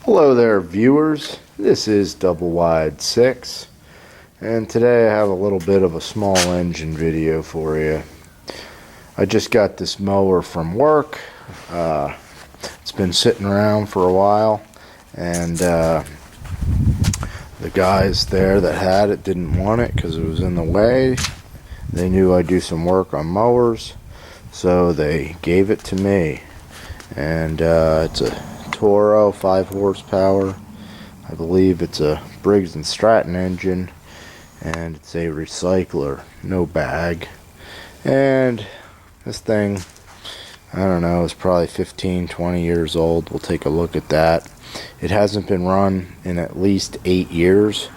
Hello there, viewers. This is Double Wide 6, and today I have a little bit of a small engine video for you. I just got this mower from work. It's been sitting around for a while, and the guys there that had it didn't want it because it was in the way. They knew I do some work on mowers, so they gave it to me. And it's a Toro, 5 horsepower. I believe it's a Briggs & Stratton engine, and it's a recycler, no bag. And this thing, I don't know, is probably 15-20 years old. We'll take a look at that. It hasn't been run in at least 8 years,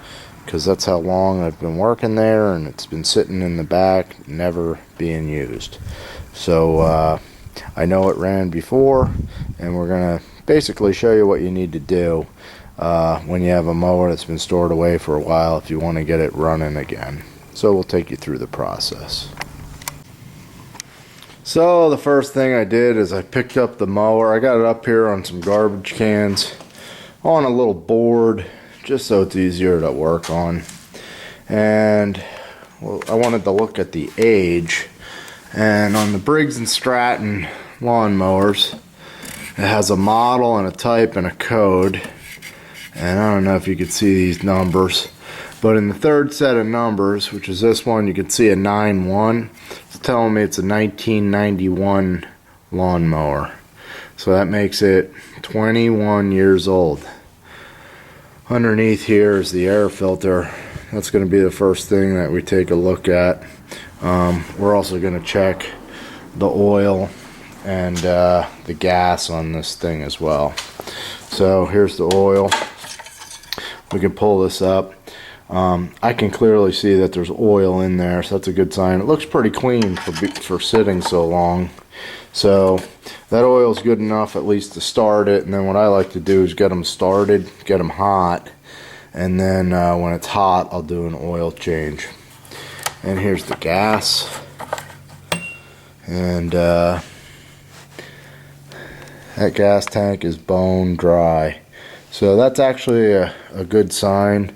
because that's how long I've been working there, and it's been sitting in the back, never being used. So I know it ran before, and we're gonna basically show you what you need to do when you have a mower that's been stored away for a while if you want to get it running again. So we'll take you through the process. So the first thing I did is I picked up the mower. I got it up here on some garbage cans on a little board just so it's easier to work on. And well, I wanted to look at the age, and on the Briggs & Stratton lawnmowers, it has a model and a type and a code, and I don't know if you can see these numbers, but in the third set of numbers, which is this one, you can see a 9-1. It's telling me it's a 1991 lawnmower, so that makes it 21 years old. Underneath here is the air filter. That's going to be the first thing that we take a look at. We're also going to check the oil and the gas on this thing as well. So here's the oil. We can pull this up. I can clearly see that there's oil in there, so that's a good sign. It looks pretty clean for sitting so long. So that oil is good enough at least to start it, and then what I like to do is get them started, get them hot, and then when it's hot I'll do an oil change. And here's the gas, and that gas tank is bone dry, so that's actually a good sign.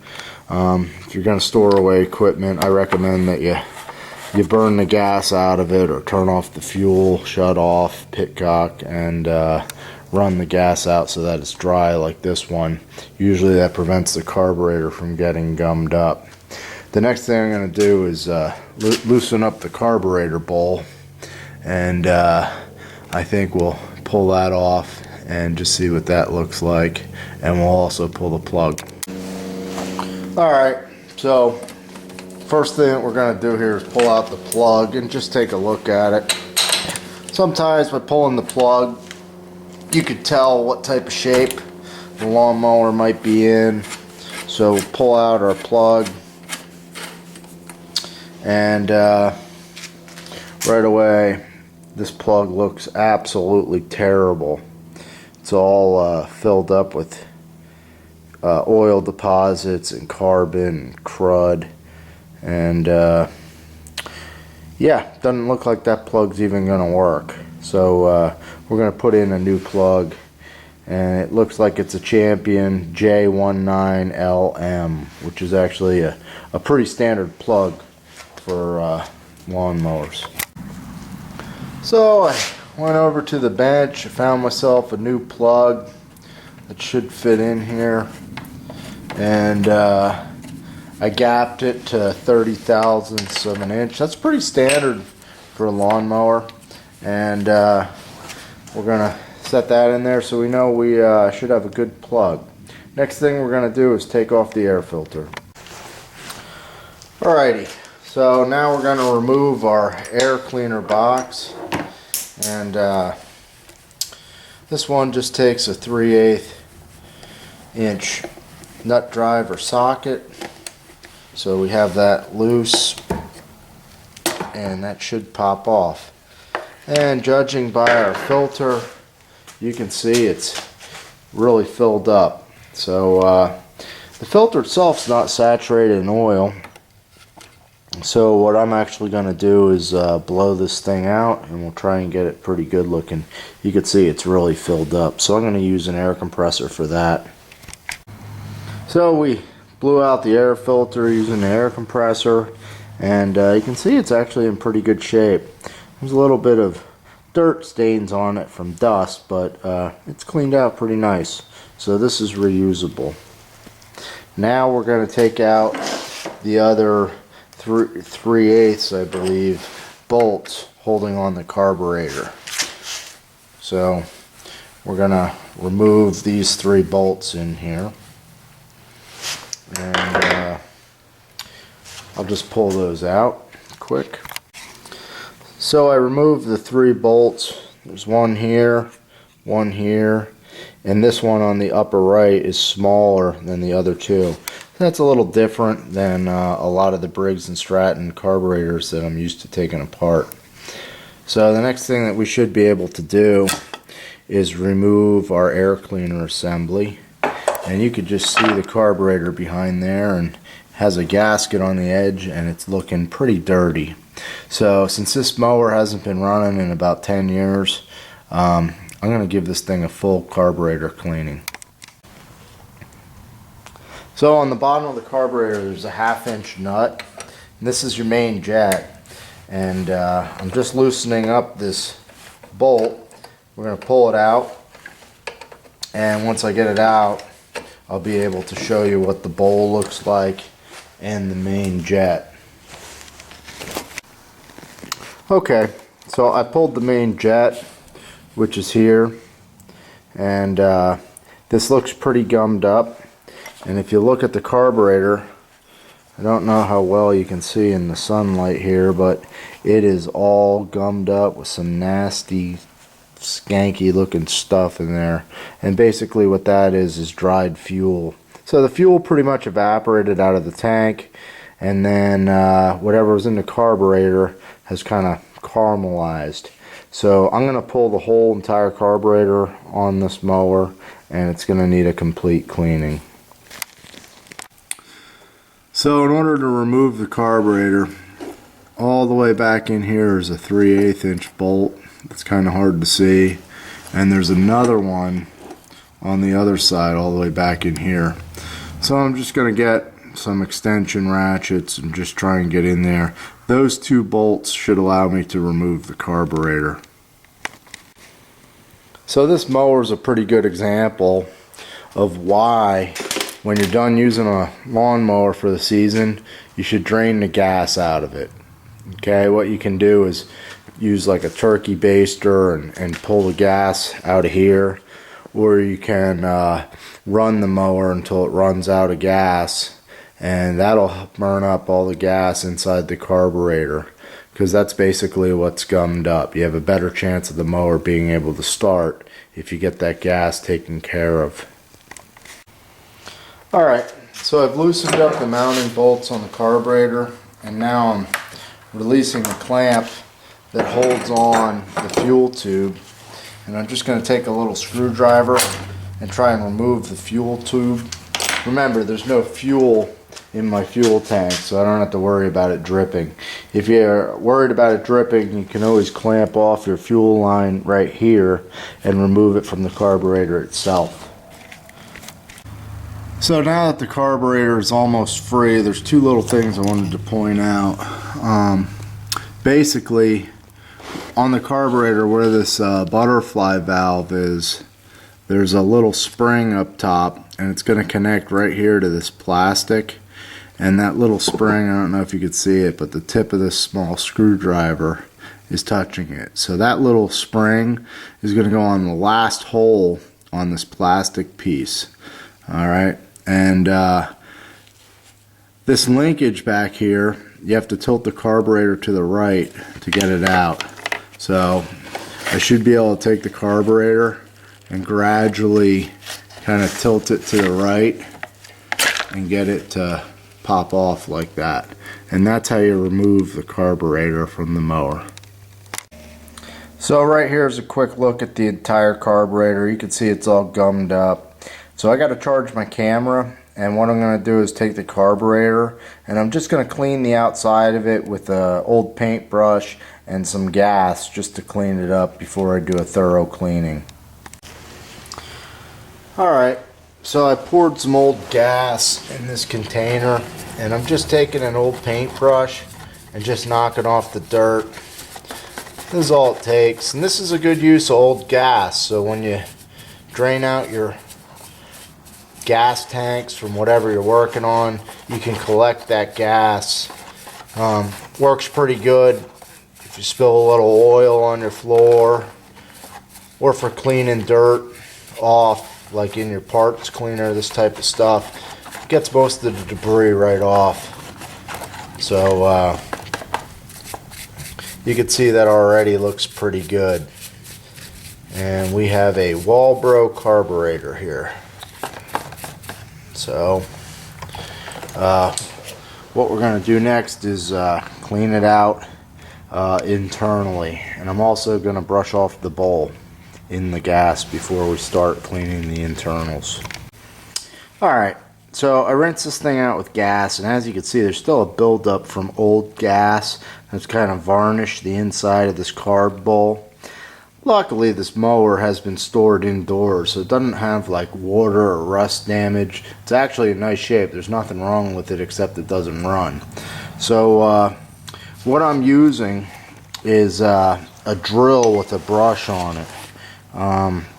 If you're going to store away equipment, I recommend that you burn the gas out of it, or turn off the fuel, shut off, pitcock, and run the gas out so that it's dry like this one. Usually that prevents the carburetor from getting gummed up. The next thing I'm going to do is loosen up the carburetor bowl, and I think we'll pull that off and just see what that looks like, and we'll also pull the plug. Alright, so first thing that we're going to do here is pull out the plug and just take a look at it. Sometimes by pulling the plug you could tell what type of shape the lawnmower might be in. So we'll pull out our plug, and right away this plug looks absolutely terrible. It's all filled up with oil deposits and carbon and crud, and yeah, doesn't look like that plug's even gonna work. So we're gonna put in a new plug, and it looks like it's a Champion J19LM, which is actually a pretty standard plug for lawnmowers. So I went over to the bench, I found myself a new plug that should fit in here, and I gapped it to 30 thousandths of an inch. That's pretty standard for a lawnmower, and we're gonna set that in there so we know we should have a good plug. Next thing we're gonna do is take off the air filter. Alrighty, so now we're gonna remove our air cleaner box, and this one just takes a 3/8 inch nut driver socket. So we have that loose, and that should pop off. And judging by our filter, you can see it's really filled up. So the filter itself is not saturated in oil. So what I'm actually going to do is blow this thing out, and we'll try and get it pretty good looking. You can see it's really filled up. So I'm going to use an air compressor for that. So we blew out the air filter using the air compressor, and you can see it's actually in pretty good shape. There's a little bit of dirt stains on it from dust, but it's cleaned out pretty nice. So this is reusable. Now we're going to take out the other 3/8, I believe, bolts holding on the carburetor. So we're going to remove these 3 bolts in here. And I'll just pull those out quick. So I removed the 3 bolts. There's one here, and this one on the upper right is smaller than the other 2. That's a little different than a lot of the Briggs & Stratton carburetors that I'm used to taking apart. So the next thing that we should be able to do is remove our air cleaner assembly. And you could just see the carburetor behind there, and has a gasket on the edge, and it's looking pretty dirty. So since this mower hasn't been running in about 10 years, I'm going to give this thing a full carburetor cleaning. So on the bottom of the carburetor there's a 1/2 inch nut. And this is your main jet, and I'm just loosening up this bolt. We're going to pull it out, and once I get it out I'll be able to show you what the bowl looks like and the main jet. Okay, so I pulled the main jet, which is here, and this looks pretty gummed up. And if you look at the carburetor, I don't know how well you can see in the sunlight here, but it is all gummed up with some nasty, skanky looking stuff in there. And basically what that is dried fuel. So the fuel pretty much evaporated out of the tank, and then whatever was in the carburetor has kind of caramelized. So I'm going to pull the whole entire carburetor on this mower, and it's going to need a complete cleaning. So in order to remove the carburetor, all the way back in here is a 3/8 inch bolt. It's kind of hard to see, and there's another one on the other side all the way back in here. So I'm just going to get some extension ratchets and just try and get in there. Those 2 bolts should allow me to remove the carburetor. So this mower is a pretty good example of why, when you're done using a lawnmower for the season, you should drain the gas out of it. Okay, what you can do is use like a turkey baster and pull the gas out of here, or you can run the mower until it runs out of gas, and that'll burn up all the gas inside the carburetor, because that's basically what's gummed up. You have a better chance of the mower being able to start if you get that gas taken care of. Alright, so I've loosened up the mounting bolts on the carburetor, and now I'm releasing the clamp that holds on the fuel tube, and I'm just going to take a little screwdriver and try and remove the fuel tube. Remember, there's no fuel in my fuel tank, so I don't have to worry about it dripping. If you're worried about it dripping, you can always clamp off your fuel line right here and remove it from the carburetor itself. So now that the carburetor is almost free, there's 2 little things I wanted to point out. Basically, on the carburetor where this butterfly valve is, there's a little spring up top, and it's going to connect right here to this plastic. And that little spring, I don't know if you could see it, but the tip of this small screwdriver is touching it. So that little spring is going to go on the last hole on this plastic piece. Alright, and this linkage back here, you have to tilt the carburetor to the right to get it out. So I should be able to take the carburetor and gradually kind of tilt it to the right and get it to pop off like that. And that's how you remove the carburetor from the mower. So right here is a quick look at the entire carburetor. You can see it's all gummed up. So I got to charge my camera, and what I'm going to do is take the carburetor, and I'm just going to clean the outside of it with an old paintbrush and some gas just to clean it up before I do a thorough cleaning. Alright, So I poured some old gas in this container, and I'm just taking an old paintbrush and just knocking off the dirt. This is all it takes, and this is a good use of old gas. So when you drain out your gas tanks from whatever you're working on, you can collect that gas. Works pretty good if you spill a little oil on your floor, or for cleaning dirt off, like in your parts cleaner, this type of stuff. It gets most of the debris right off. So you can see that already looks pretty good. And we have a Walbro carburetor here. So what we're going to do next is clean it out internally. And I'm also going to brush off the bowl in the gas before we start cleaning the internals. Alright, so I rinsed this thing out with gas, and as you can see there's still a buildup from old gas that's kind of varnished the inside of this carb bowl. Luckily this mower has been stored indoors, so it doesn't have like water or rust damage. It's actually in nice shape. There's nothing wrong with it except it doesn't run. So what I'm using is a drill with a brush on it.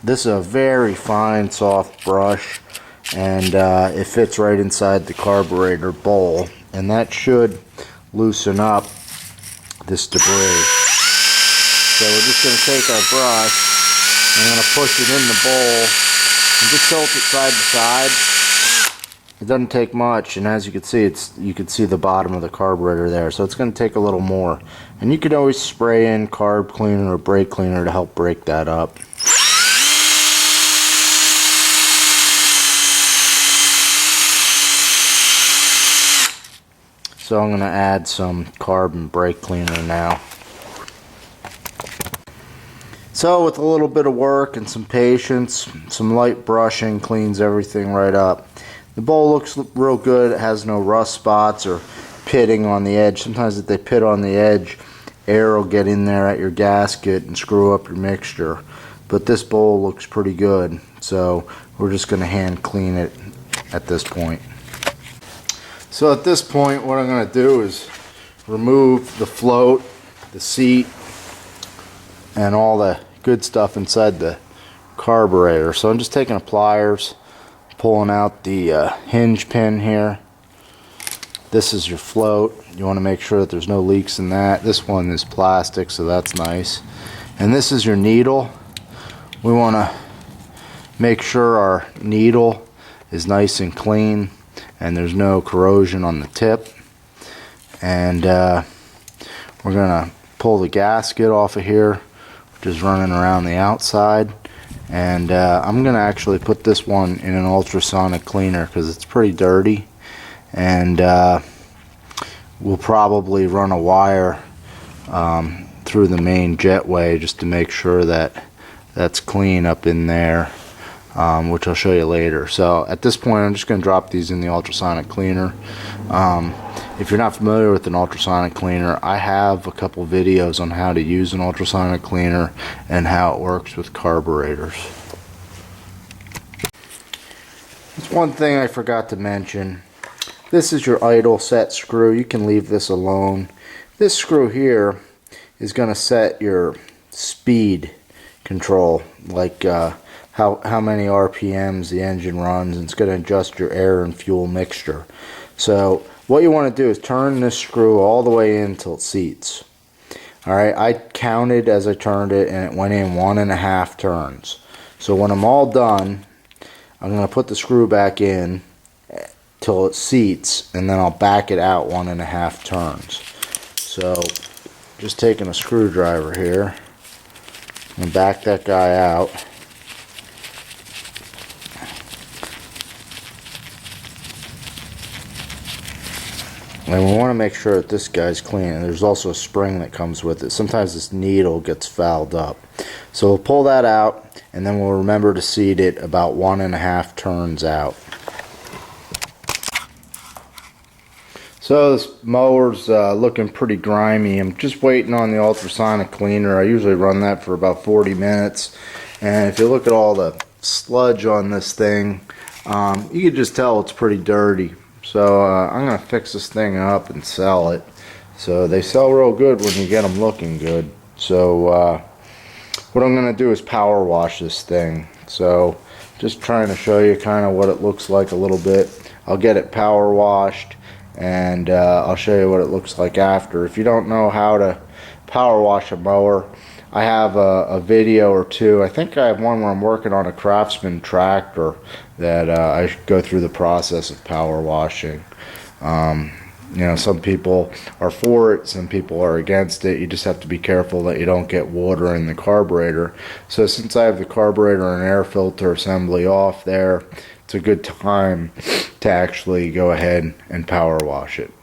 This is a very fine soft brush, and it fits right inside the carburetor bowl, and that should loosen up this debris. So we're just going to take our brush and I'm going to push it in the bowl and just tilt it side to side. It doesn't take much, and as you can see, you can see the bottom of the carburetor there, so it's going to take a little more. And you could always spray in carb cleaner or brake cleaner to help break that up. So I'm going to add some carb and brake cleaner now. So with a little bit of work and some patience, some light brushing cleans everything right up. The bowl looks real good. It has no rust spots or pitting on the edge. Sometimes if they pit on the edge, air will get in there at your gasket and screw up your mixture. But this bowl looks pretty good, so we're just going to hand clean it at this point. So at this point what I'm going to do is remove the float, the seat, and all the good stuff inside the carburetor. So I'm just taking a pliers, pulling out the hinge pin here. This is your float. You want to make sure that there's no leaks in that. This one is plastic, so that's nice. And this is your needle. We want to make sure our needle is nice and clean and there's no corrosion on the tip. And we're going to pull the gasket off of here, which is running around the outside. And I'm going to actually put this one in an ultrasonic cleaner because it's pretty dirty. And we'll probably run a wire through the main jetway just to make sure that that's clean up in there, which I'll show you later. So at this point I'm just going to drop these in the ultrasonic cleaner. If you're not familiar with an ultrasonic cleaner, I have a couple videos on how to use an ultrasonic cleaner and how it works with carburetors. There's one thing I forgot to mention. This is your idle set screw. You can leave this alone. This screw here is going to set your speed control, like how many RPMs the engine runs, and it's going to adjust your air and fuel mixture. So what you want to do is turn this screw all the way in till it seats. Alright, I counted as I turned it and it went in 1.5 turns. So when I'm all done, I'm going to put the screw back in till it seats, and then I'll back it out 1.5 turns. So just taking a screwdriver here and back that guy out. And we want to make sure that this guy's clean, and there's also a spring that comes with it. Sometimes this needle gets fouled up. So we'll pull that out, and then we'll remember to seat it about 1.5 turns out. So this mower's looking pretty grimy. I'm just waiting on the ultrasonic cleaner. I usually run that for about 40 minutes. And if you look at all the sludge on this thing, You can just tell it's pretty dirty. So I'm going to fix this thing up and sell it. So they sell real good when you get them looking good. So what I'm going to do is power wash this thing. So just trying to show you kind of what it looks like a little bit. I'll get it power washed, and I'll show you what it looks like after. If you don't know how to power wash a mower, I have a video or two. I think I have one where I'm working on a Craftsman tractor that I go through the process of power washing. You know, some people are for it, some people are against it. You just have to be careful that you don't get water in the carburetor. So since I have the carburetor and air filter assembly off there, it's a good time to actually go ahead and power wash it.